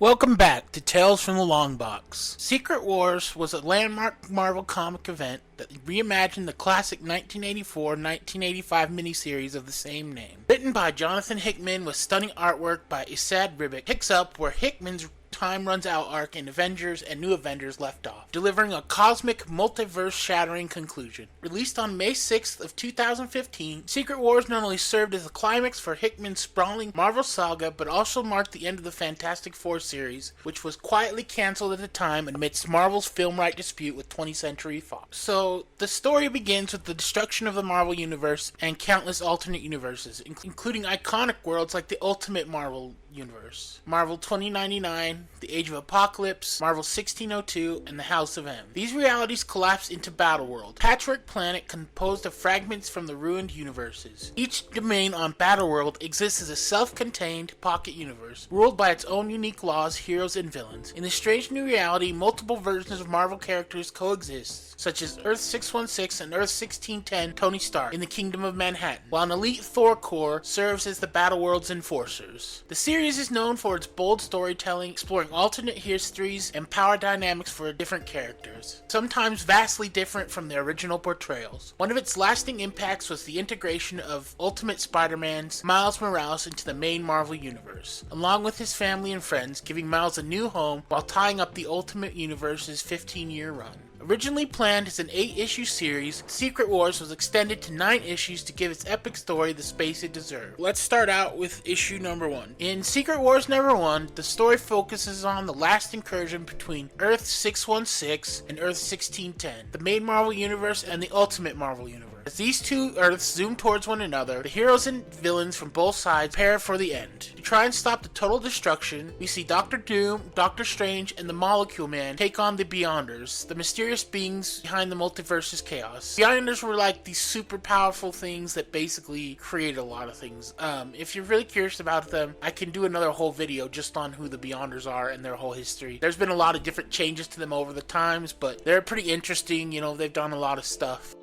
Welcome back to Tales from the Long Box. Secret Wars was a landmark Marvel comic event that reimagined the classic 1984-1985 miniseries of the same name. Written by Jonathan Hickman with stunning artwork by Esad Ribić, picks up where Hickman's Time Runs Out arc in Avengers and New Avengers left off, delivering a cosmic, multiverse-shattering conclusion. Released on May 6th of 2015, Secret Wars not only served as a climax for Hickman's sprawling Marvel saga, but also marked the end of the Fantastic Four series, which was quietly cancelled at the time amidst Marvel's film right dispute with 20th Century Fox. So, the story begins with the destruction of the Marvel Universe and countless alternate universes, including iconic worlds like the Ultimate Marvel Universe, Marvel 2099, The Age of Apocalypse, Marvel 1602, and the House of M. These realities collapse into Battleworld, patchwork planet composed of fragments from the ruined universes. Each domain on Battleworld exists as a self-contained pocket universe, ruled by its own unique laws, heroes, and villains. In this strange new reality, multiple versions of Marvel characters coexist, such as Earth 616 and Earth 1610 Tony Stark in the Kingdom of Manhattan, while an elite Thor Corps serves as the Battleworld's enforcers. The series is known for its bold storytelling, exploring alternate histories and power dynamics for different characters, sometimes vastly different from their original portrayals. One of its lasting impacts was the integration of Ultimate Spider-Man's Miles Morales into the main Marvel Universe, along with his family and friends, giving Miles a new home while tying up the Ultimate Universe's 15-year run. Originally planned as an 8-issue series, Secret Wars was extended to 9 issues to give its epic story the space it deserved. Let's start out with issue number 1. In Secret Wars number 1, the story focuses on the last incursion between Earth 616 and Earth 1610, the main Marvel Universe and the Ultimate Marvel Universe. As these two Earths zoom towards one another, the heroes and villains from both sides prepare for the end. To try and stop the total destruction, we see Dr.Doom, Doctor Strange, and the Molecule Man take on the Beyonders, the mysterious beings behind the multiverse's chaos. Beyonders were like these super powerful things that basically create a lot of things. If you're really curious about them, I can do another whole video just on who the Beyonders are and their whole history. There's been a lot of different changes to them over the times, but they're pretty interesting. You know, they've done a lot of stuff.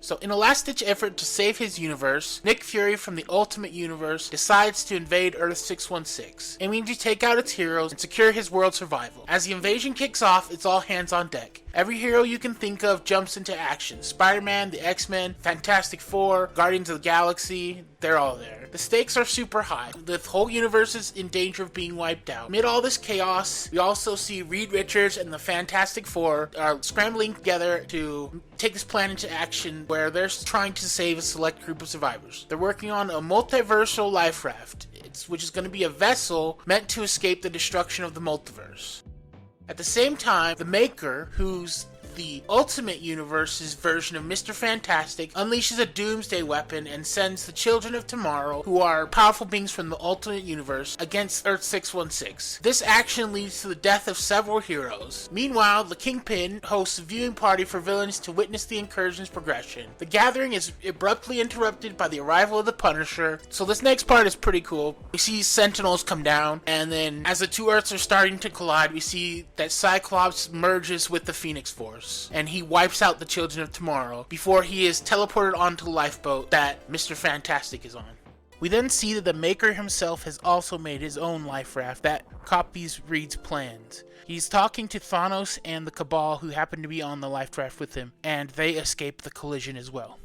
So, in a last-ditch effort to save his universe, Nick Fury from the Ultimate Universe decides to invade Earth 616, aiming to take out its heroes and secure his world's survival. As the invasion kicks off, it's all hands on deck. Every hero you can think of jumps into action. Spider-Man, the X-Men, Fantastic Four, Guardians of the Galaxy, they're all there. The stakes are super high. The whole universe is in danger of being wiped out. Amid all this chaos, we also see Reed Richards and the Fantastic Four are scrambling together to take this plan into action where they're trying to save a select group of survivors. They're working on a multiversal life raft, which is going to be a vessel meant to escape the destruction of the multiverse. At the same time, the Maker, who's the Ultimate Universe's version of Mr. Fantastic, unleashes a doomsday weapon and sends the Children of Tomorrow, who are powerful beings from the Ultimate Universe, against Earth 616. This action leads to the death of several heroes. Meanwhile, the Kingpin hosts a viewing party for villains to witness the incursion's progression. The gathering is abruptly interrupted by the arrival of the Punisher, so this next part is pretty cool. We see Sentinels come down, and then as the two Earths are starting to collide, we see that Cyclops merges with the Phoenix Force, and he wipes out the Children of Tomorrow before he is teleported onto the lifeboat that Mr. Fantastic is on. We then see that the Maker himself has also made his own life raft that copies Reed's plans. He's talking to Thanos and the Cabal, who happen to be on the life raft with him, and they escape the collision as well.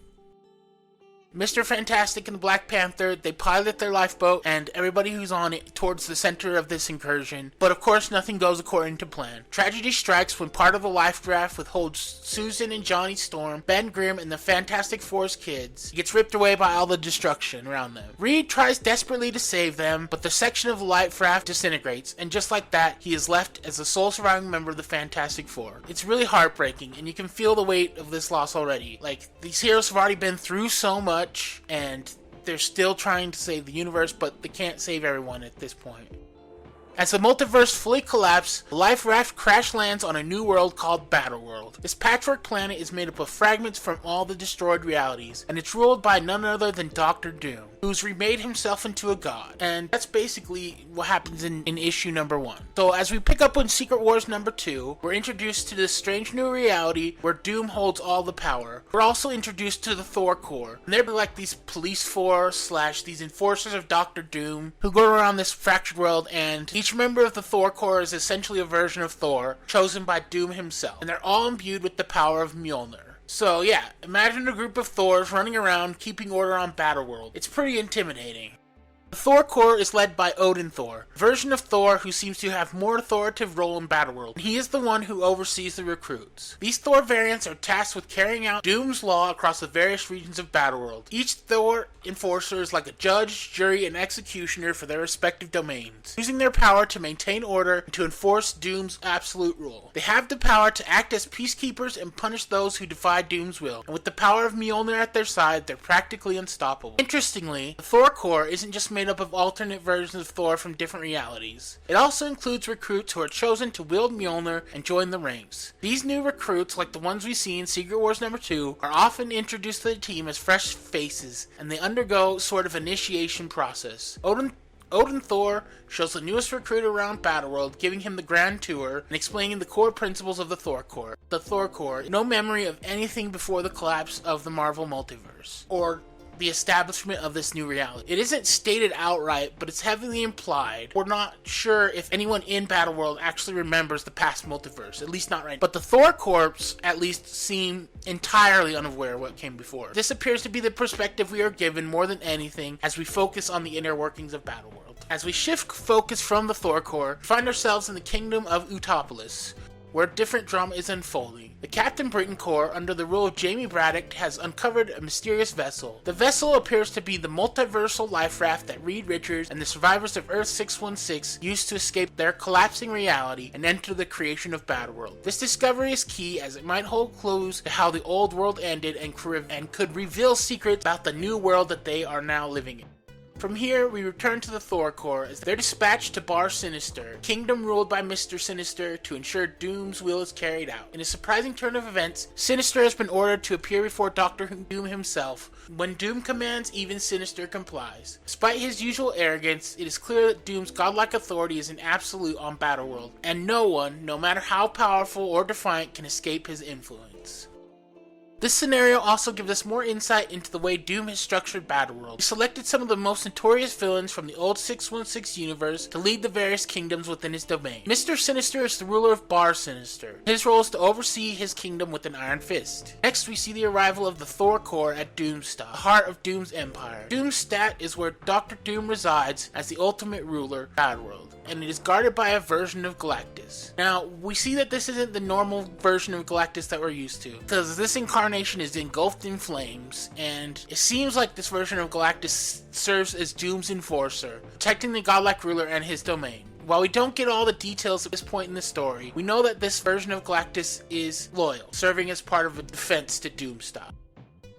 Mr. Fantastic and the Black Panther, they pilot their lifeboat and everybody who's on it towards the center of this incursion, but of course nothing goes according to plan. Tragedy strikes when part of the life raft which holds Susan and Johnny Storm, Ben Grimm, and the Fantastic Four's kids gets ripped away by all the destruction around them. Reed tries desperately to save them, but the section of the life raft disintegrates, and just like that, he is left as the sole surviving member of the Fantastic Four. It's really heartbreaking, and you can feel the weight of this loss already. Like, these heroes have already been through so much, and they're still trying to save the universe, but they can't save everyone at this point. As the multiverse fully collapses, the life raft crash lands on a new world called Battleworld. This patchwork planet is made up of fragments from all the destroyed realities, and it's ruled by none other than Dr.Doom. who's remade himself into a god. And that's basically what happens in issue number 1. So as we pick up on Secret Wars number 2, we're introduced to this strange new reality where Doom holds all the power. We're also introduced to the Thor Corps. And they're like these police force / these enforcers of Dr.Doom who go around this fractured world, and each member of the Thor Corps is essentially a version of Thor chosen by Doom himself. And they're all imbued with the power of Mjolnir. So yeah, imagine a group of Thors running around keeping order on Battleworld. It's pretty intimidating. The Thor Corps is led by Odin Thor, a version of Thor who seems to have more authoritative role in Battleworld. He is the one who oversees the recruits. These Thor variants are tasked with carrying out Doom's law across the various regions of Battleworld. Each Thor enforcer is like a judge, jury, and executioner for their respective domains, using their power to maintain order and to enforce Doom's absolute rule. They have the power to act as peacekeepers and punish those who defy Doom's will, and with the power of Mjolnir at their side, they're practically unstoppable. Interestingly, the Thor Corps isn't just made up of alternate versions of Thor from different realities. It also includes recruits who are chosen to wield Mjolnir and join the ranks. These new recruits, like the ones we see in Secret Wars number 2, are often introduced to the team as fresh faces, and they undergo sort of initiation process. Odin Thor shows the newest recruit around Battleworld, giving him the grand tour and explaining the core principles of the Thor Corps. The Thor Corps, no memory of anything before the collapse of the Marvel multiverse, or the establishment of this new reality. It isn't stated outright, but it's heavily implied. We're not sure if anyone in Battleworld actually remembers the past multiverse, at least not right now. But the Thor Corps at least seem entirely unaware of what came before. This appears to be the perspective we are given more than anything as we focus on the inner workings of Battleworld. As we shift focus from the Thor Corps, we find ourselves in the kingdom of Utopolis, where different drama is unfolding. The Captain Britain Corps, under the rule of Jamie Braddock, has uncovered a mysterious vessel. The vessel appears to be the multiversal life raft that Reed Richards and the survivors of Earth 616 used to escape their collapsing reality and enter the creation of Battleworld. This discovery is key as it might hold clues to how the old world ended and could reveal secrets about the new world that they are now living in. From here, we return to the Thor Corps as they're dispatched to Bar Sinister, kingdom ruled by Mr. Sinister, to ensure Doom's will is carried out. In a surprising turn of events, Sinister has been ordered to appear before Dr. Doom himself. When Doom commands, even Sinister complies. Despite his usual arrogance, it is clear that Doom's godlike authority is an absolute on Battleworld, and no one, no matter how powerful or defiant, can escape his influence. This scenario also gives us more insight into the way Doom has structured Battleworld. He selected some of the most notorious villains from the old 616 universe to lead the various kingdoms within his domain. Mr. Sinister is the ruler of Bar Sinister. His role is to oversee his kingdom with an iron fist. Next, we see the arrival of the Thor Corps at Doomstar, the heart of Doom's empire. Doomstat is where Dr. Doom resides as the ultimate ruler of Battleworld, and it is guarded by a version of Galactus. Now, we see that this isn't the normal version of Galactus that we're used to, because this incarnation is engulfed in flames, and it seems like this version of Galactus serves as Doom's enforcer, protecting the godlike ruler and his domain. While we don't get all the details at this point in the story, we know that this version of Galactus is loyal, serving as part of a defense to Doomstar.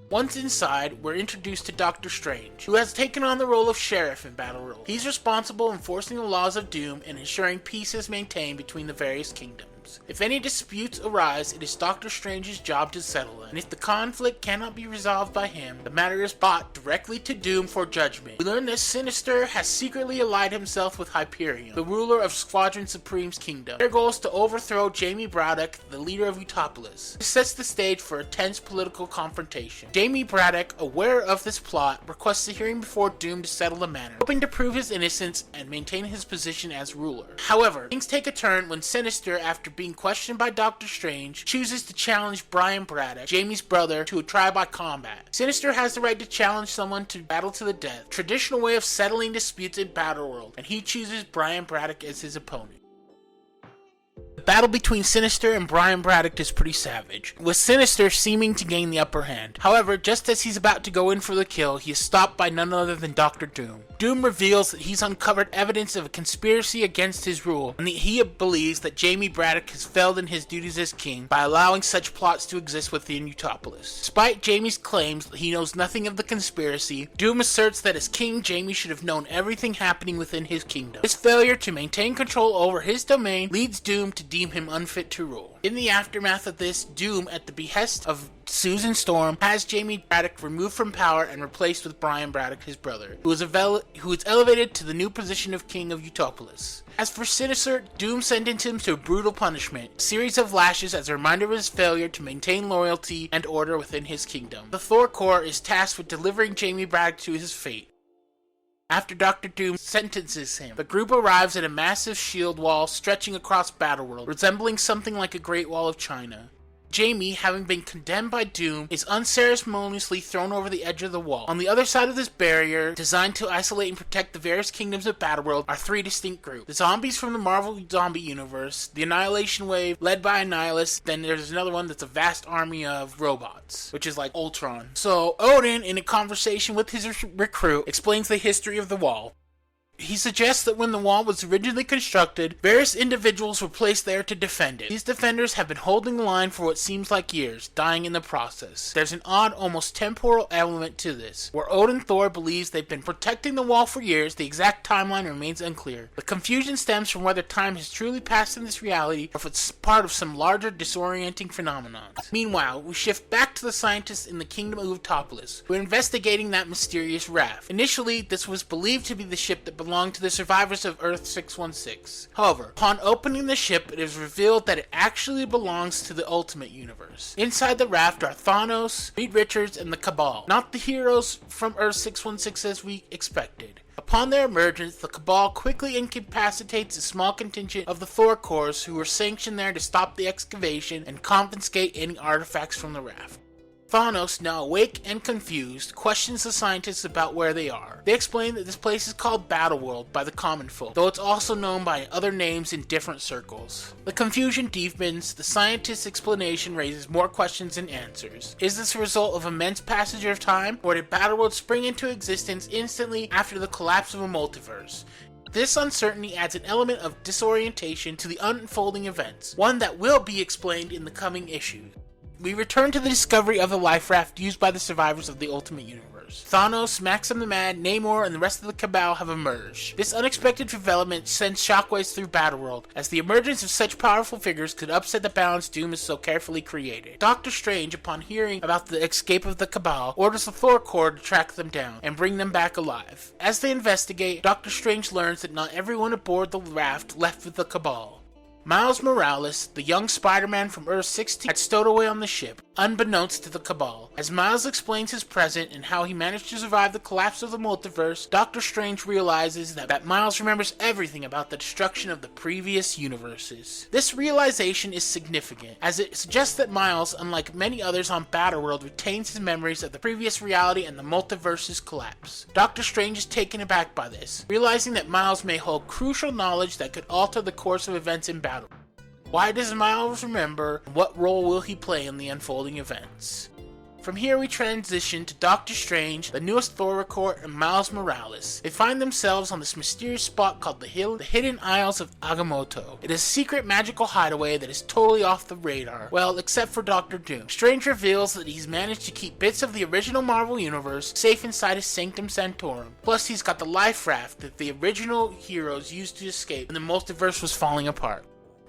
Once inside, we're introduced to Doctor Strange, who has taken on the role of sheriff in Battleworld. He's responsible enforcing the laws of Doom and ensuring peace is maintained between the various kingdoms. If any disputes arise, it is Doctor Strange's job to settle them, and if the conflict cannot be resolved by him, the matter is brought directly to Doom for judgment. We learn that Sinister has secretly allied himself with Hyperion, the ruler of Squadron Supreme's kingdom. Their goal is to overthrow Jamie Braddock, the leader of Utopolis. This sets the stage for a tense political confrontation. Jamie Braddock, aware of this plot, requests a hearing before Doom to settle the matter, hoping to prove his innocence and maintain his position as ruler. However, things take a turn when Sinister, after being questioned by Doctor Strange, chooses to challenge Brian Braddock, Jamie's brother, to a trial by combat. Sinister has the right to challenge someone to battle to the death, traditional way of settling disputes in Battleworld, and he chooses Brian Braddock as his opponent. The battle between Sinister and Brian Braddock is pretty savage, with Sinister seeming to gain the upper hand. However, just as he's about to go in for the kill, he is stopped by none other than Dr. Doom. Doom reveals that he's uncovered evidence of a conspiracy against his rule, and that he believes that Jamie Braddock has failed in his duties as king by allowing such plots to exist within Utopolis. Despite Jamie's claims that he knows nothing of the conspiracy, Doom asserts that as king, Jamie should have known everything happening within his kingdom. His failure to maintain control over his domain leads Doom to deem him unfit to rule. In the aftermath of this, Doom, at the behest of Susan Storm, has Jamie Braddock removed from power and replaced with Brian Braddock, his brother, who is elevated to the new position of King of Utopolis. As for Sinister, Doom sentenced him to a brutal punishment, a series of lashes as a reminder of his failure to maintain loyalty and order within his kingdom. The Thor Corps is tasked with delivering Jamie Braddock to his fate. After Dr. Doom sentences him, the group arrives at a massive shield wall stretching across Battleworld, resembling something like a Great Wall of China. Jamie, having been condemned by Doom, is unceremoniously thrown over the edge of the wall. On the other side of this barrier, designed to isolate and protect the various kingdoms of Battleworld, are three distinct groups. The zombies from the Marvel zombie universe, the Annihilation Wave, led by Annihilus, then there's another one that's a vast army of robots, which is like Ultron. So, Odin, in a conversation with his recruit, explains the history of the wall. He suggests that when the wall was originally constructed, various individuals were placed there to defend it. These defenders have been holding the line for what seems like years, dying in the process. There's an odd, almost temporal element to this, where Odin Thor believes they've been protecting the wall for years. The exact timeline remains unclear. The confusion stems from whether time has truly passed in this reality, or if it's part of some larger disorienting phenomenon. Meanwhile, we shift back to the scientists in the kingdom of Utopolis, who are investigating that mysterious raft. Initially, this was believed to be the ship that belonged to the survivors of Earth 616. However, upon opening the ship, it is revealed that it actually belongs to the Ultimate Universe. Inside the raft are Thanos, Reed Richards, and the Cabal, not the heroes from Earth 616 as we expected. Upon their emergence, the Cabal quickly incapacitates a small contingent of the Thor Corps who were sanctioned there to stop the excavation and confiscate any artifacts from the raft. Thanos, now awake and confused, questions the scientists about where they are. They explain that this place is called Battleworld by the common folk, though it's also known by other names in different circles. The confusion deepens, the scientist's explanation raises more questions than answers. Is this a result of immense passage of time, or did Battleworld spring into existence instantly after the collapse of a multiverse? This uncertainty adds an element of disorientation to the unfolding events, one that will be explained in the coming issues. We return to the discovery of the life raft used by the survivors of the Ultimate Universe. Thanos, Maxim the Mad, Namor, and the rest of the Cabal have emerged. This unexpected development sends shockwaves through Battleworld, as the emergence of such powerful figures could upset the balance Doom has so carefully created. Doctor Strange, upon hearing about the escape of the Cabal, orders the Thor Corps to track them down and bring them back alive. As they investigate, Doctor Strange learns that not everyone aboard the raft left with the Cabal. Miles Morales, the young Spider-Man from Earth 16, had stowed away on the ship, unbeknownst to the Cabal. As Miles explains his present and how he managed to survive the collapse of the multiverse, Doctor Strange realizes that Miles remembers everything about the destruction of the previous universes. This realization is significant, as it suggests that Miles, unlike many others on Battleworld, retains his memories of the previous reality and the multiverse's collapse. Doctor Strange is taken aback by this, realizing that Miles may hold crucial knowledge that could alter the course of events in Battle. Why does Miles remember, and what role will he play in the unfolding events? From here we transition to Doctor Strange, the newest Thor recruit, and Miles Morales. They find themselves on this mysterious spot called the Hidden Isles of Agamotto. It is a secret magical hideaway that is totally off the radar, well, except for Dr. Doom. Strange reveals that he's managed to keep bits of the original Marvel Universe safe inside his Sanctum Sanctorum. Plus, he's got the life raft that the original heroes used to escape when the multiverse was falling apart.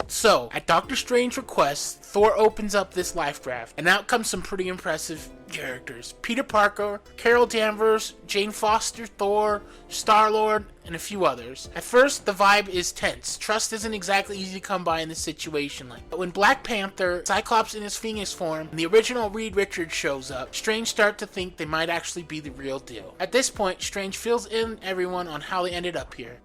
So, at Doctor Strange's request, Thor opens up this life raft, and out comes some pretty impressive characters. Peter Parker, Carol Danvers, Jane Foster, Thor, Star-Lord, and a few others. At first, the vibe is tense. Trust isn't exactly easy to come by in this situation but when Black Panther, Cyclops in his Phoenix form, and the original Reed Richards shows up, Strange start to think they might actually be the real deal. At this point, Strange fills in everyone on how they ended up here.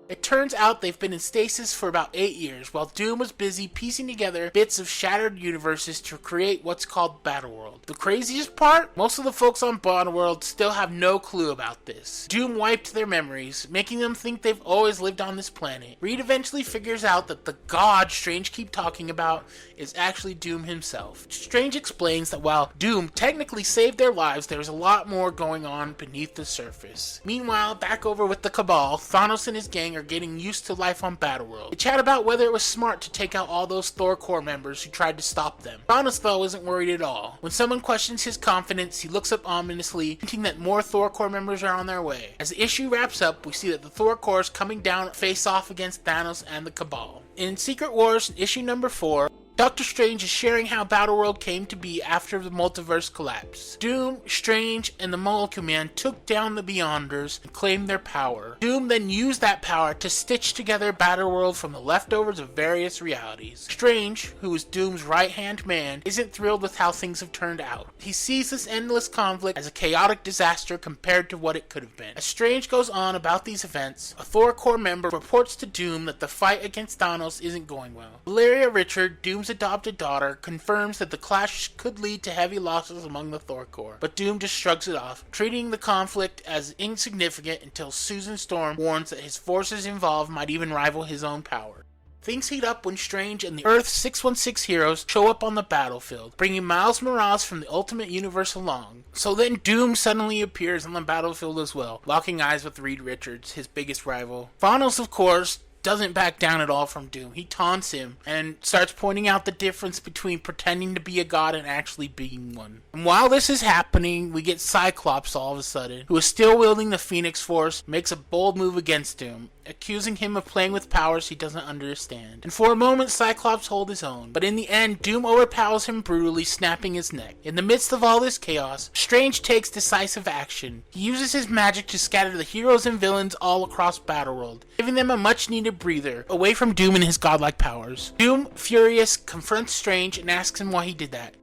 It turns out they've been in stasis for about 8 years, while Doom was busy piecing together bits of shattered universes to create what's called Battleworld. The craziest part? Most of the folks on Battleworld still have no clue about this. Doom wiped their memories, making them think they've always lived on this planet. Reed eventually figures out that the god Strange keeps talking about is actually Doom himself. Strange explains that while Doom technically saved their lives, there's a lot more going on beneath the surface. Meanwhile, back over with the Cabal, Thanos and his gang are getting used to life on Battleworld. They chat about whether it was smart to take out all those Thor Corps members who tried to stop them. Thanos, though, isn't worried at all. When someone questions his confidence, he looks up ominously, hinting that more Thor Corps members are on their way. As the issue wraps up, we see that the Thor Corps coming down face off against Thanos and the Cabal. In Secret Wars, issue number 4, Doctor Strange is sharing how Battleworld came to be after the multiverse collapse. Doom, Strange, and the Molecule Man took down the Beyonders and claimed their power. Doom then used that power to stitch together Battleworld from the leftovers of various realities. Strange, who is Doom's right-hand man, isn't thrilled with how things have turned out. He sees this endless conflict as a chaotic disaster compared to what it could have been. As Strange goes on about these events, a Thor Corps member reports to Doom that the fight against Thanos isn't going well. Valeria Richard, Doom's adopted daughter, confirms that the clash could lead to heavy losses among the Thor Corps, but Doom just shrugs it off, treating the conflict as insignificant until Susan Storm warns that his forces involved might even rival his own power. Things heat up when Strange and the Earth 616 heroes show up on the battlefield, bringing Miles Morales from the Ultimate Universe along. So then Doom suddenly appears on the battlefield as well, locking eyes with Reed Richards, his biggest rival. Thanos, of course, doesn't back down at all from Doom. He taunts him and starts pointing out the difference between pretending to be a god and actually being one. And while this is happening, we get Cyclops all of a sudden, who is still wielding the Phoenix Force, makes a bold move against Doom, accusing him of playing with powers he doesn't understand. And for a moment, Cyclops holds his own, but in the end, Doom overpowers him brutally, snapping his neck. In the midst of all this chaos, Strange takes decisive action. He uses his magic to scatter the heroes and villains all across Battleworld, giving them a much-needed breather, away from Doom and his godlike powers. Doom, furious, confronts Strange and asks him why he did that.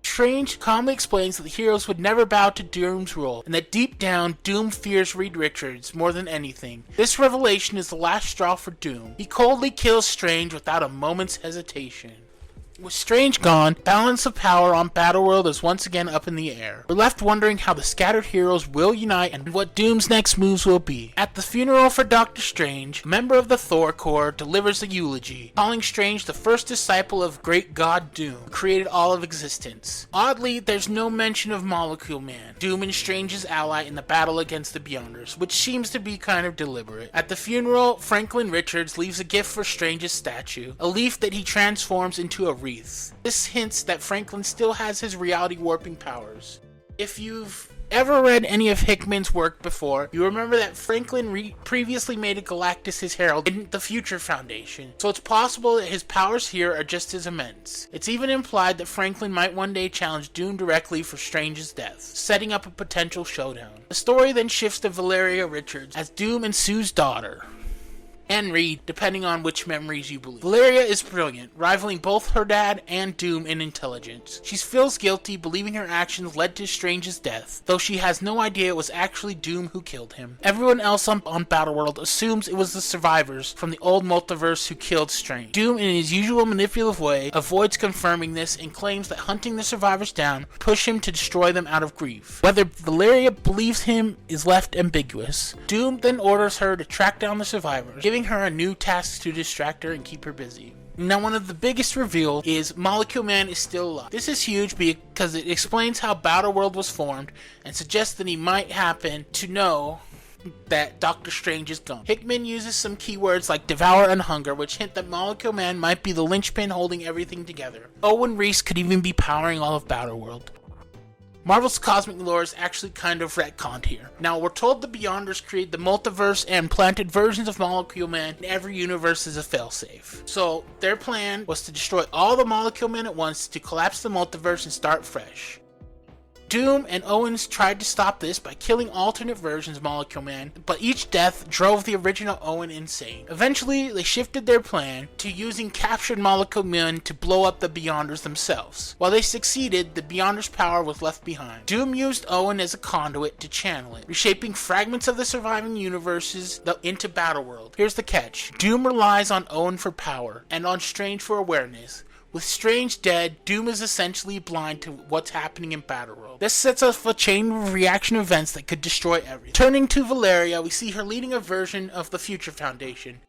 Strange calmly explains that the heroes would never bow to Doom's rule, and that deep down, Doom fears Reed Richards more than anything. This revelation is the last straw for Doom. He coldly kills Strange without a moment's hesitation. With Strange gone, balance of power on Battleworld is once again up in the air. We're left wondering how the scattered heroes will unite and what Doom's next moves will be. At the funeral for Doctor Strange, a member of the Thor Corps delivers a eulogy, calling Strange the first disciple of great god Doom, who created all of existence. Oddly, there's no mention of Molecule Man, Doom and Strange's ally in the battle against the Beyonders, which seems to be kind of deliberate. At the funeral, Franklin Richards leaves a gift for Strange's statue, a leaf that he transforms into a wreath. This hints that Franklin still has his reality warping powers. If you've ever read any of Hickman's work before, you remember that Franklin previously made a Galactus his herald in the Future Foundation, so it's possible that his powers here are just as immense. It's even implied that Franklin might one day challenge Doom directly for Strange's death, setting up a potential showdown. The story then shifts to Valeria Richards as Doom and Sue's daughter, and Reed, depending on which memories you believe. Valeria is brilliant, rivaling both her dad and Doom in intelligence. She feels guilty, believing her actions led to Strange's death, though she has no idea it was actually Doom who killed him. Everyone else on Battleworld assumes it was the survivors from the old multiverse who killed Strange. Doom, in his usual manipulative way, avoids confirming this and claims that hunting the survivors down pushed him to destroy them out of grief. Whether Valeria believes him is left ambiguous. Doom then orders her to track down the survivors, giving her a new task to distract her and keep her busy. Now, one of the biggest reveals is Molecule Man is still alive. This is huge because it explains how Battleworld was formed and suggests that he might happen to know that Doctor Strange is gone. Hickman uses some keywords like devour and hunger, which hint that Molecule Man might be the linchpin holding everything together. Owen Reese could even be powering all of Battleworld. Marvel's cosmic lore is actually kind of retconned here. Now, we're told the Beyonders created the multiverse and planted versions of Molecule Man in every universe as a failsafe. So, their plan was to destroy all the Molecule Men at once to collapse the multiverse and start fresh. Doom and Owens tried to stop this by killing alternate versions of Molecule Man, but each death drove the original Owen insane. Eventually, they shifted their plan to using captured Molecule Men to blow up the Beyonders themselves. While they succeeded, the Beyonders' power was left behind. Doom used Owen as a conduit to channel it, reshaping fragments of the surviving universes into Battleworld. Here's the catch. Doom relies on Owen for power, and on Strange for awareness. With Strange dead, Doom is essentially blind to what's happening in Battleworld. This sets up a chain of reaction events that could destroy everything. Turning to Valeria, we see her leading a version of the Future Foundation.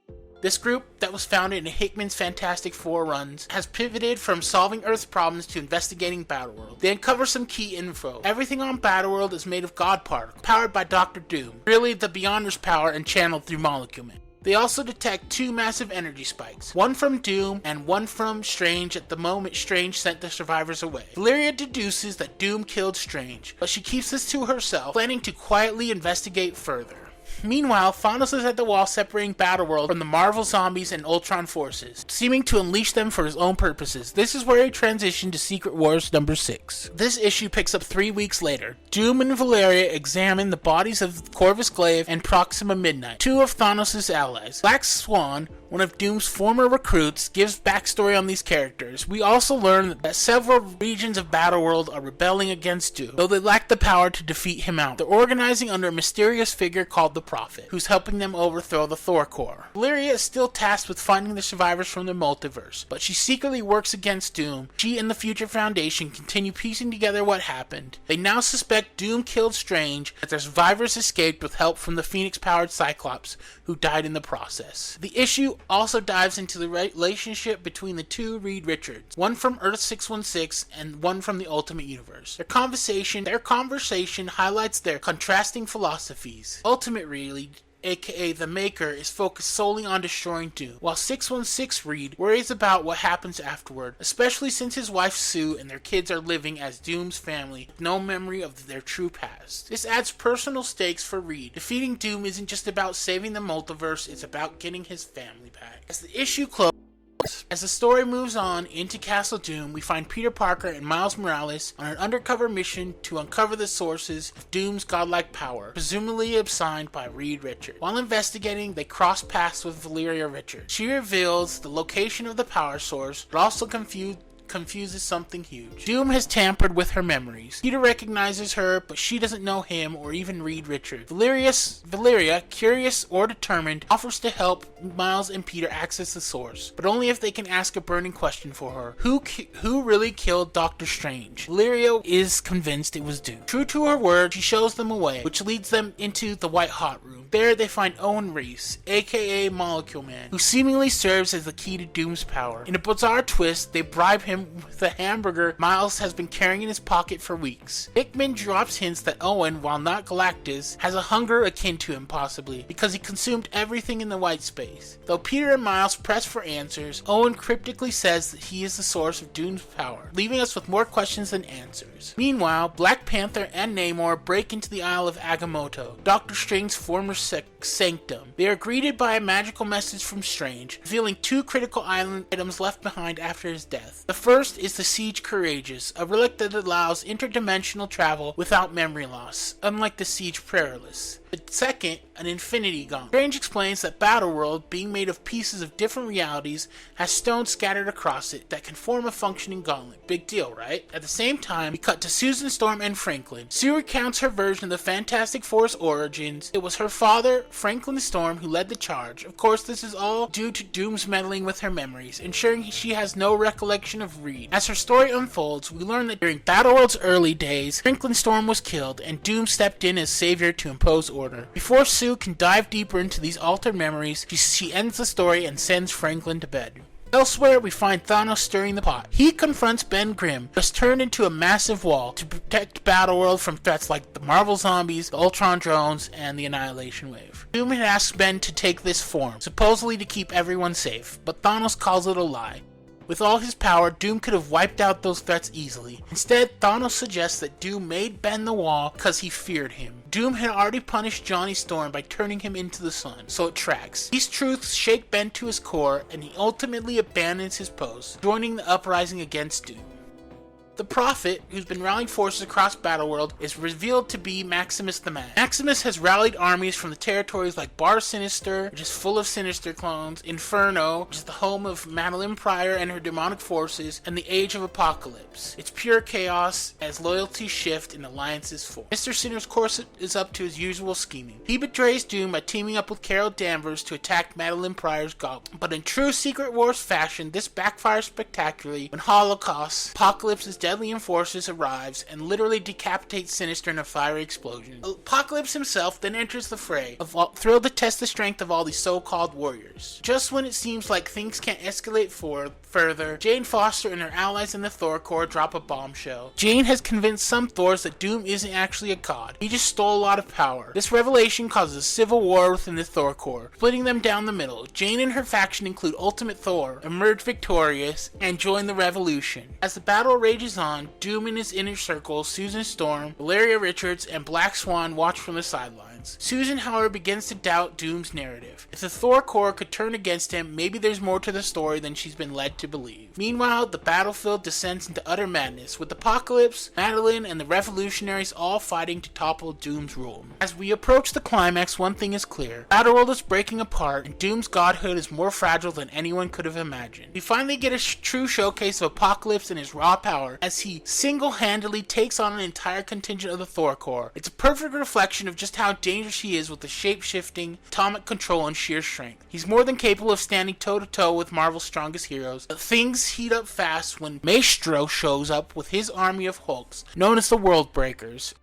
This group, that was founded in Hickman's Fantastic Four runs, has pivoted from solving Earth's problems to investigating Battleworld. They uncover some key info. Everything on Battleworld is made of God particles, powered by Dr.Doom, really the Beyonders' power and channeled through Molecule Man. They also detect 2 massive energy spikes, one from Doom and one from Strange at the moment Strange sent the survivors away. Valeria deduces that Doom killed Strange, but she keeps this to herself, planning to quietly investigate further. Meanwhile, Thanos is at the wall separating Battleworld from the Marvel zombies and Ultron forces, seeming to unleash them for his own purposes. This is where he transitioned to Secret Wars number 6. This issue picks up 3 weeks later. Doom and Valeria examine the bodies of Corvus Glaive and Proxima Midnight, 2 of Thanos' allies. Black Swan, one of Doom's former recruits, gives backstory on these characters. We also learn that several regions of Battleworld are rebelling against Doom, though they lack the power to defeat him out. They're organizing under a mysterious figure called the Prophet, who's helping them overthrow the Thor Corps. Valeria is still tasked with finding the survivors from the multiverse, but she secretly works against Doom. She and the Future Foundation continue piecing together what happened. They now suspect Doom killed Strange, but their survivors escaped with help from the Phoenix-powered Cyclops, who died in the process. The issue also dives into the relationship between the 2 Reed Richards, one from Earth 616 and one from the Ultimate Universe. Their conversation highlights their contrasting philosophies. Ultimate Reed, aka the Maker, is focused solely on destroying Doom, while 616 Reed worries about what happens afterward, especially since his wife Sue and their kids are living as Doom's family with no memory of their true past. This adds personal stakes for Reed. Defeating Doom isn't just about saving the multiverse, it's about getting his family back. As the issue closes, as the story moves on into Castle Doom, we find Peter Parker and Miles Morales on an undercover mission to uncover the sources of Doom's godlike power, presumably assigned by Reed Richards. While investigating, they cross paths with Valeria Richards. She reveals the location of the power source, but also confuses something huge. Doom has tampered with her memories. Peter recognizes her, but she doesn't know him or even Reed Richards. Valeria, curious or determined, offers to help Miles and Peter access the source, but only if they can ask a burning question for her. Who really killed Doctor Strange? Valeria is convinced it was Doom. True to her word, she shows them a way, which leads them into the White Hot Room. There they find Owen Reese, aka Molecule Man, who seemingly serves as the key to Doom's power. In a bizarre twist, they bribe him with a hamburger Miles has been carrying in his pocket for weeks. Hickman drops hints that Owen, while not Galactus, has a hunger akin to him possibly, because he consumed everything in the white space. Though Peter and Miles press for answers, Owen cryptically says that he is the source of Doom's power, leaving us with more questions than answers. Meanwhile, Black Panther and Namor break into the Isle of Agamotto, Doctor Strange's former sanctum. They are greeted by a magical message from Strange, revealing 2 critical island items left behind after his death. The first is the Siege Courageous, a relic that allows interdimensional travel without memory loss, unlike the Siege Prayerless. The second, an Infinity Gauntlet. Strange explains that Battleworld, being made of pieces of different realities, has stones scattered across it that can form a functioning gauntlet. Big deal, right? At the same time, we cut to Susan Storm and Franklin. Sue recounts her version of the Fantastic Four's origins. It was her father, Franklin Storm, who led the charge. Of course, this is all due to Doom's meddling with her memories, ensuring she has no recollection of Reed. As her story unfolds, we learn that during Battleworld's early days, Franklin Storm was killed, and Doom stepped in as savior to impose order. Before Sue can dive deeper into these altered memories, she ends the story and sends Franklin to bed. Elsewhere, we find Thanos stirring the pot. He confronts Ben Grimm, who has turned into a massive wall to protect Battleworld from threats like the Marvel zombies, the Ultron drones, and the Annihilation Wave. Doom had asked Ben to take this form, supposedly to keep everyone safe, but Thanos calls it a lie. With all his power, Doom could have wiped out those threats easily. Instead, Thanos suggests that Doom made Ben the wall because he feared him. Doom had already punished Johnny Storm by turning him into the sun, so it tracks. These truths shake Ben to his core, and he ultimately abandons his post, joining the uprising against Doom. The Prophet, who's been rallying forces across Battleworld, is revealed to be Maximus the Man. Maximus has rallied armies from the territories like Bar Sinister, which is full of Sinister clones, Inferno, which is the home of Madeline Pryor and her demonic forces, and the Age of Apocalypse. It's pure chaos as loyalties shift and alliances form. Mr. Sinner's course is up to his usual scheming. He betrays Doom by teaming up with Carol Danvers to attack Madeline Pryor's goblin. But in true Secret Wars fashion, this backfires spectacularly when Apocalypse is deadly enforcers arrives and literally decapitates Sinister in a fiery explosion. Apocalypse himself then enters the fray, thrilled to test the strength of all these so-called warriors. Just when it seems like things can't escalate further, Jane Foster and her allies in the Thor Corps drop a bombshell. Jane has convinced some Thors that Doom isn't actually a god. He just stole a lot of power. This revelation causes a civil war within the Thor Corps, splitting them down the middle. Jane and her faction include Ultimate Thor, emerge victorious, and join the revolution. As the battle rages on, Doom and his inner circle, Susan Storm, Valeria Richards, and Black Swan watch from the sidelines. Susan, however, begins to doubt Doom's narrative. If the Thor Corps could turn against him, maybe there's more to the story than she's been led to believe. Meanwhile, the battlefield descends into utter madness, with Apocalypse, Madeline, and the revolutionaries all fighting to topple Doom's rule. As we approach the climax, one thing is clear. Battleworld is breaking apart, and Doom's godhood is more fragile than anyone could have imagined. We finally get a true showcase of Apocalypse and his raw power, as he single-handedly takes on an entire contingent of the Thor Corps. It's a perfect reflection of just how dangerous he is with the shape-shifting, atomic control, and sheer strength. He's more than capable of standing toe-to-toe with Marvel's strongest heroes, but things heat up fast when Maestro shows up with his army of Hulks, known as the World Breakers.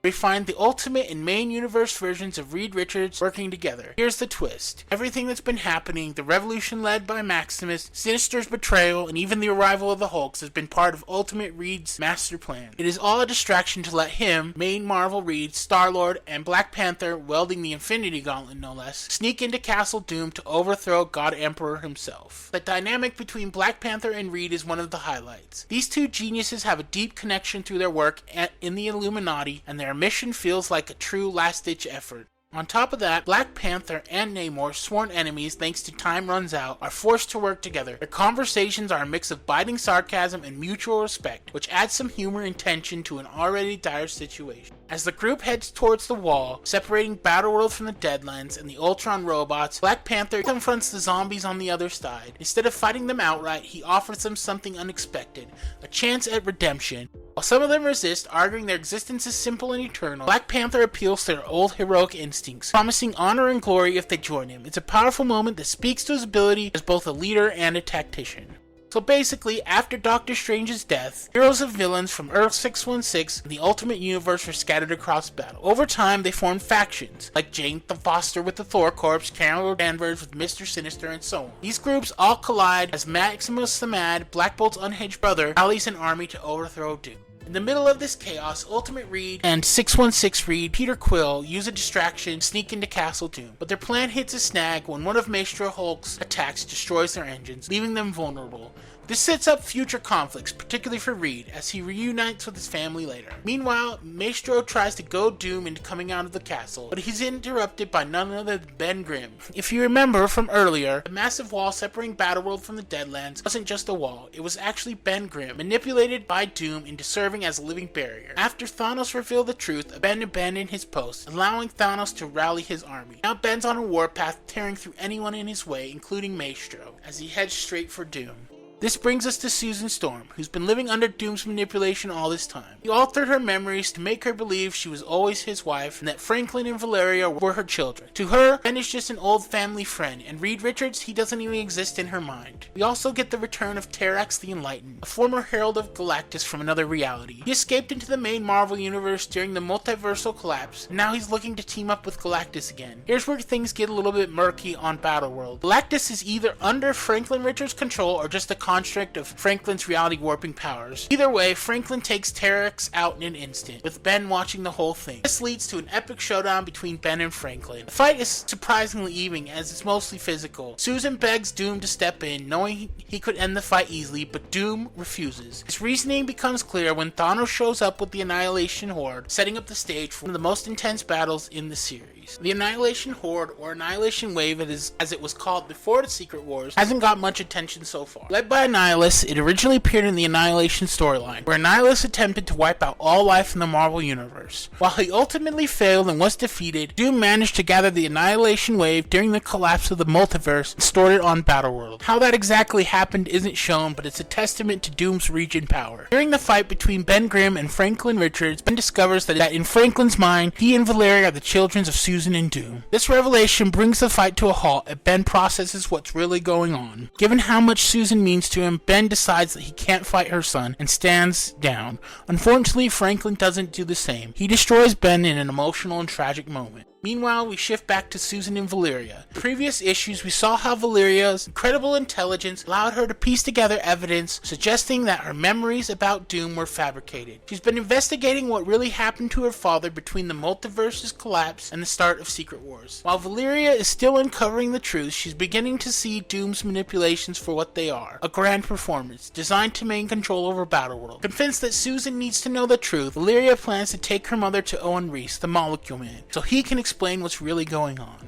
We find the ultimate and main universe versions of Reed Richards working together. Here's the twist. Everything that's been happening, the revolution led by Maximus, Sinister's betrayal, and even the arrival of the Hulks has been part of Ultimate Reed's master plan. It is all a distraction to let him, main Marvel Reed, Star-Lord, and Black Panther, wielding the Infinity Gauntlet no less, sneak into Castle Doom to overthrow God Emperor himself. The dynamic between Black Panther and Reed is one of the highlights. These two geniuses have a deep connection through their work in the Illuminati, and their mission feels like a true last-ditch effort. On top of that, Black Panther and Namor, sworn enemies thanks to time runs out, are forced to work together. Their conversations are a mix of biting sarcasm and mutual respect, which adds some humor and tension to an already dire situation. As the group heads towards the wall, separating Battleworld from the Deadlands and the Ultron robots, Black Panther confronts the zombies on the other side. Instead of fighting them outright, he offers them something unexpected, a chance at redemption. While some of them resist, arguing their existence is simple and eternal, Black Panther appeals to their old heroic instincts, promising honor and glory if they join him. It's a powerful moment that speaks to his ability as both a leader and a tactician. So basically, after Doctor Strange's death, heroes and villains from Earth 616 and the Ultimate Universe were scattered across battle. Over time, they formed factions, like Jane Foster with the Thor Corps, Carol Danvers with Mr. Sinister, and so on. These groups all collide as Maximus the Mad, Black Bolt's unhinged brother, rallies an army to overthrow Doom. In the middle of this chaos, Ultimate Reed and 616 Reed, Peter Quill, use a distraction, sneak into Castle Doom. But their plan hits a snag when one of Maestro Hulk's attacks destroys their engines, leaving them vulnerable. This sets up future conflicts, particularly for Reed, as he reunites with his family later. Meanwhile, Maestro tries to goad Doom into coming out of the castle, but he's interrupted by none other than Ben Grimm. If you remember from earlier, the massive wall separating Battleworld from the Deadlands wasn't just a wall, it was actually Ben Grimm, manipulated by Doom into serving as a living barrier. After Thanos revealed the truth, Ben abandoned his post, allowing Thanos to rally his army. Now Ben's on a warpath, tearing through anyone in his way, including Maestro, as he heads straight for Doom. This brings us to Susan Storm, who's been living under Doom's manipulation all this time. He altered her memories to make her believe she was always his wife and that Franklin and Valeria were her children. To her, Ben is just an old family friend, and Reed Richards, he doesn't even exist in her mind. We also get the return of Terrax the Enlightened, a former herald of Galactus from another reality. He escaped into the main Marvel universe during the multiversal collapse, and now he's looking to team up with Galactus again. Here's where things get a little bit murky on Battleworld. Galactus is either under Franklin Richards' control or just a construct of Franklin's reality warping powers. Either way, Franklin takes Terrax out in an instant, with Ben watching the whole thing. This leads to an epic showdown between Ben and Franklin. The fight is surprisingly even, as it's mostly physical. Susan begs Doom to step in, knowing he could end the fight easily, but Doom refuses. His reasoning becomes clear when Thanos shows up with the Annihilation Horde, setting up the stage for one of the most intense battles in the series. The Annihilation Horde, or Annihilation Wave as it was called before the Secret Wars, hasn't got much attention so far. Led by Annihilus, it originally appeared in the Annihilation storyline, where Annihilus attempted to wipe out all life in the Marvel Universe. While he ultimately failed and was defeated, Doom managed to gather the Annihilation Wave during the collapse of the multiverse and stored it on Battleworld. How that exactly happened isn't shown, but it's a testament to Doom's region power. During the fight between Ben Grimm and Franklin Richards, Ben discovers that in Franklin's mind, he and Valeria are the children of Susan Susan and Doom. This revelation brings the fight to a halt as Ben processes what's really going on. Given how much Susan means to him, Ben decides that he can't fight her son and stands down. Unfortunately, Franklin doesn't do the same. He destroys Ben in an emotional and tragic moment. Meanwhile, we shift back to Susan and Valeria. In previous issues, we saw how Valeria's incredible intelligence allowed her to piece together evidence suggesting that her memories about Doom were fabricated. She's been investigating what really happened to her father between the multiverse's collapse and the start of Secret Wars. While Valeria is still uncovering the truth, she's beginning to see Doom's manipulations for what they are: a grand performance designed to maintain control over Battleworld. Convinced that Susan needs to know the truth, Valeria plans to take her mother to Owen Reese, the Molecule Man, so he can explain what's really going on.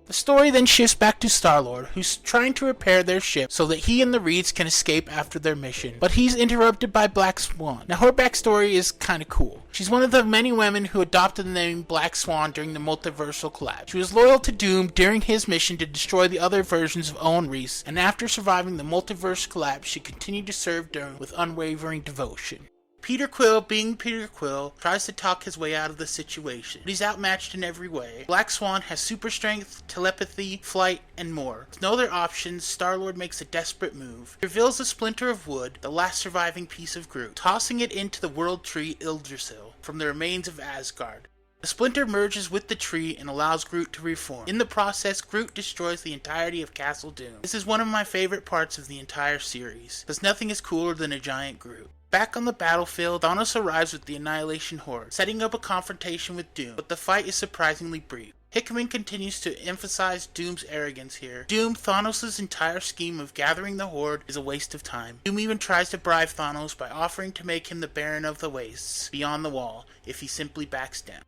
The story then shifts back to Star-Lord, who's trying to repair their ship so that he and the Reeds can escape after their mission, but he's interrupted by Black Swan. Now, her backstory is kinda cool. She's one of the many women who adopted the name Black Swan during the multiversal collapse. She was loyal to Doom during his mission to destroy the other versions of Owen Reese, and after surviving the multiverse collapse, she continued to serve Doom with unwavering devotion. Peter Quill, being Peter Quill, tries to talk his way out of the situation, but he's outmatched in every way. Black Swan has super strength, telepathy, flight, and more. With no other options, Star-Lord makes a desperate move. He reveals a splinter of wood, the last surviving piece of Groot, tossing it into the world tree Yggdrasil from the remains of Asgard. The splinter merges with the tree and allows Groot to reform. In the process, Groot destroys the entirety of Castle Doom. This is one of my favorite parts of the entire series, because nothing is cooler than a giant Groot. Back on the battlefield, Thanos arrives with the Annihilation Horde, setting up a confrontation with Doom, but the fight is surprisingly brief. Hickman continues to emphasize Doom's arrogance here. Thanos' entire scheme of gathering the Horde is a waste of time. Doom even tries to bribe Thanos by offering to make him the Baron of the Wastes, beyond the wall, if he simply backs down.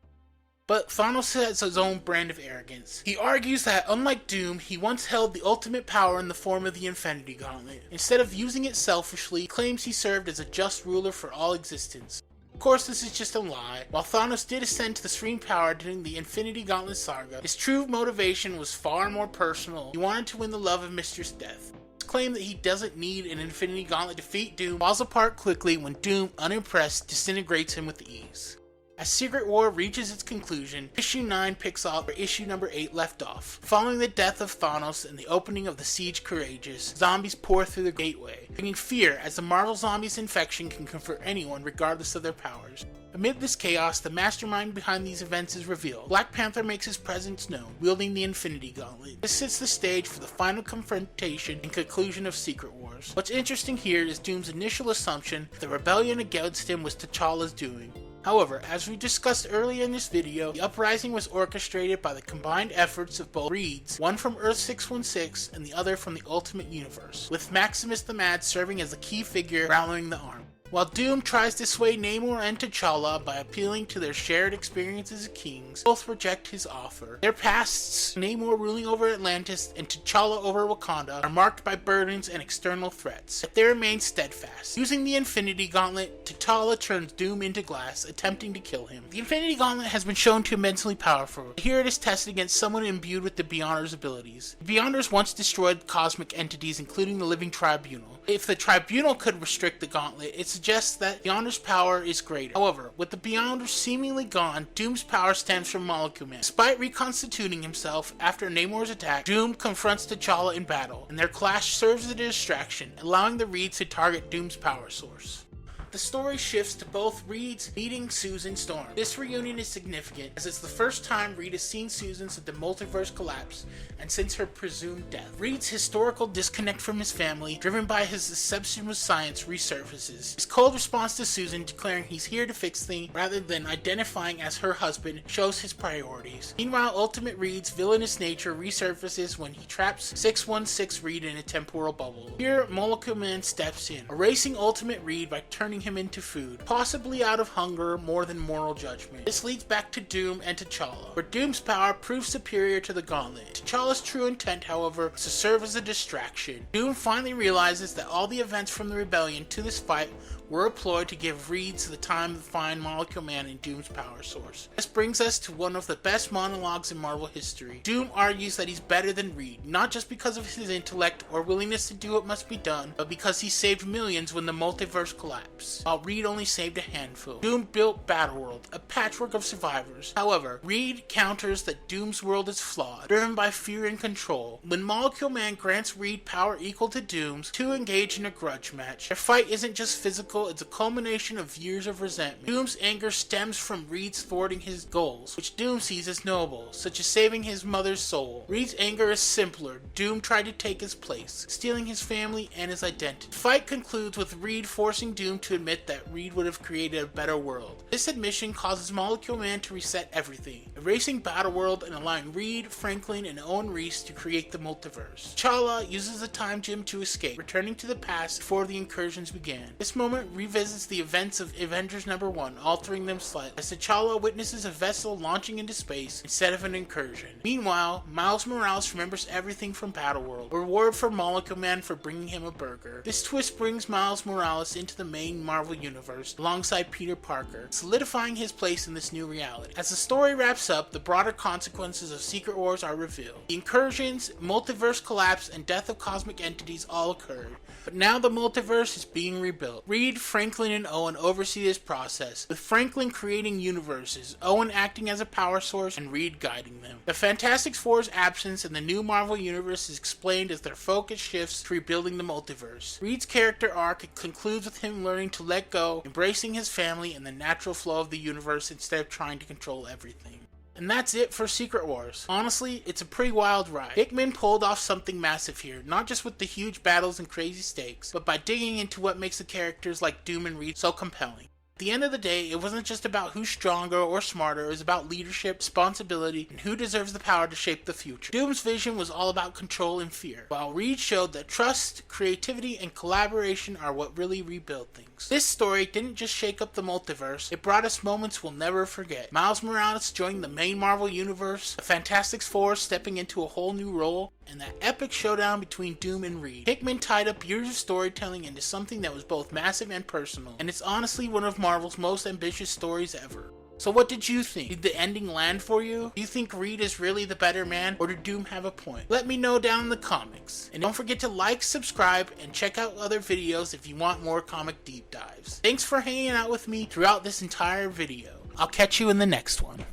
But Thanos has his own brand of arrogance. He argues that, unlike Doom, he once held the ultimate power in the form of the Infinity Gauntlet. Instead of using it selfishly, he claims he served as a just ruler for all existence. Of course, this is just a lie. While Thanos did ascend to the supreme power during the Infinity Gauntlet saga, his true motivation was far more personal. He wanted to win the love of Mistress Death. His claim that he doesn't need an Infinity Gauntlet to defeat Doom falls apart quickly when Doom, unimpressed, disintegrates him with ease. As Secret War reaches its conclusion, Issue 9 picks up where Issue number 8 left off. Following the death of Thanos and the opening of the Siege Courageous, zombies pour through the gateway, bringing fear as the Marvel Zombies infection can convert anyone regardless of their powers. Amid this chaos, the mastermind behind these events is revealed. Black Panther makes his presence known, wielding the Infinity Gauntlet. This sets the stage for the final confrontation and conclusion of Secret Wars. What's interesting here is Doom's initial assumption that the rebellion against him was T'Challa's doing. However, as we discussed earlier in this video, the uprising was orchestrated by the combined efforts of both Reeds, one from Earth 616 and the other from the Ultimate Universe, with Maximus the Mad serving as a key figure rallying the army. While Doom tries to sway Namor and T'Challa by appealing to their shared experiences as kings, both reject his offer. Their pasts, Namor ruling over Atlantis and T'Challa over Wakanda, are marked by burdens and external threats, yet they remain steadfast. Using the Infinity Gauntlet, T'Challa turns Doom into glass, attempting to kill him. The Infinity Gauntlet has been shown to be immensely powerful. Here it is tested against someone imbued with the Beyonders' abilities. The Beyonders once destroyed cosmic entities, including the Living Tribunal. If the Tribunal could restrict the Gauntlet, it suggests that Beyonder's power is greater. However, with the Beyonders seemingly gone, Doom's power stems from Molecule Man. Despite reconstituting himself after Namor's attack, Doom confronts T'Challa in battle, and their clash serves as a distraction, allowing the Reeds to target Doom's power source. The story shifts to both Reed's meeting Susan Storm. This reunion is significant as it's the first time Reed has seen Susan since the multiverse collapse and since her presumed death. Reed's historical disconnect from his family, driven by his obsession with science, resurfaces. His cold response to Susan declaring he's here to fix things rather than identifying as her husband shows his priorities. Meanwhile, Ultimate Reed's villainous nature resurfaces when he traps 616 Reed in a temporal bubble. Here, Molecule Man steps in, erasing Ultimate Reed by turning him into food, possibly out of hunger more than moral judgment. This leads back to Doom and T'Challa, where Doom's power proves superior to the Gauntlet. T'Challa's true intent, however, is to serve as a distraction. Doom finally realizes that all the events from the rebellion to this fight were employed to give Reeds the time to find Molecule Man and Doom's power source. This brings us to one of the best monologues in Marvel history. Doom argues that he's better than Reed, not just because of his intellect or willingness to do what must be done, but because he saved millions when the multiverse collapsed, while Reed only saved a handful. Doom built Battleworld, a patchwork of survivors. However, Reed counters that Doom's world is flawed, driven by fear and control. When Molecule Man grants Reed power equal to Doom's, two engage in a grudge match. Their fight isn't just physical, it's a culmination of years of resentment. Doom's anger stems from Reed's thwarting his goals, which Doom sees as noble, such as saving his mother's soul. Reed's anger is simpler. Doom tried to take his place, stealing his family and his identity. The fight concludes with Reed forcing Doom to admit that Reed would have created a better world. This admission causes Molecule Man to reset everything, erasing Battleworld and allowing Reed, Franklin, and Owen Reese to create the multiverse. T'Challa uses the time gem to escape, returning to the past before the incursions began. This moment revisits the events of Avengers #1, altering them slightly, as T'Challa witnesses a vessel launching into space instead of an incursion. Meanwhile, Miles Morales remembers everything from Battleworld, a reward for Molecule Man for bringing him a burger. This twist brings Miles Morales into the main Marvel universe, alongside Peter Parker, solidifying his place in this new reality. As the story wraps up, the broader consequences of Secret Wars are revealed. The incursions, multiverse collapse, and death of cosmic entities all occurred, but now the multiverse is being rebuilt. Reed, Franklin, and Owen oversee this process, with Franklin creating universes, Owen acting as a power source, and Reed guiding them. The Fantastic Four's absence in the new Marvel universe is explained as their focus shifts to rebuilding the multiverse. Reed's character arc concludes with him learning to let go, embracing his family and the natural flow of the universe instead of trying to control everything. And that's it for Secret Wars. Honestly, it's a pretty wild ride. Hickman pulled off something massive here, not just with the huge battles and crazy stakes, but by digging into what makes the characters like Doom and Reed so compelling. At the end of the day, it wasn't just about who's stronger or smarter, it was about leadership, responsibility, and who deserves the power to shape the future. Doom's vision was all about control and fear, while Reed showed that trust, creativity, and collaboration are what really rebuild things. This story didn't just shake up the multiverse, it brought us moments we'll never forget. Miles Morales joining the main Marvel universe, the Fantastic Four stepping into a whole new role, and that epic showdown between Doom and Reed. Hickman tied up years of storytelling into something that was both massive and personal, and it's honestly one of Marvel's most ambitious stories ever. So what did you think? Did the ending land for you? Do you think Reed is really the better man, or did Doom have a point? Let me know down in the comics. And don't forget to like, subscribe, and check out other videos if you want more comic deep dives. Thanks for hanging out with me throughout this entire video. I'll catch you in the next one.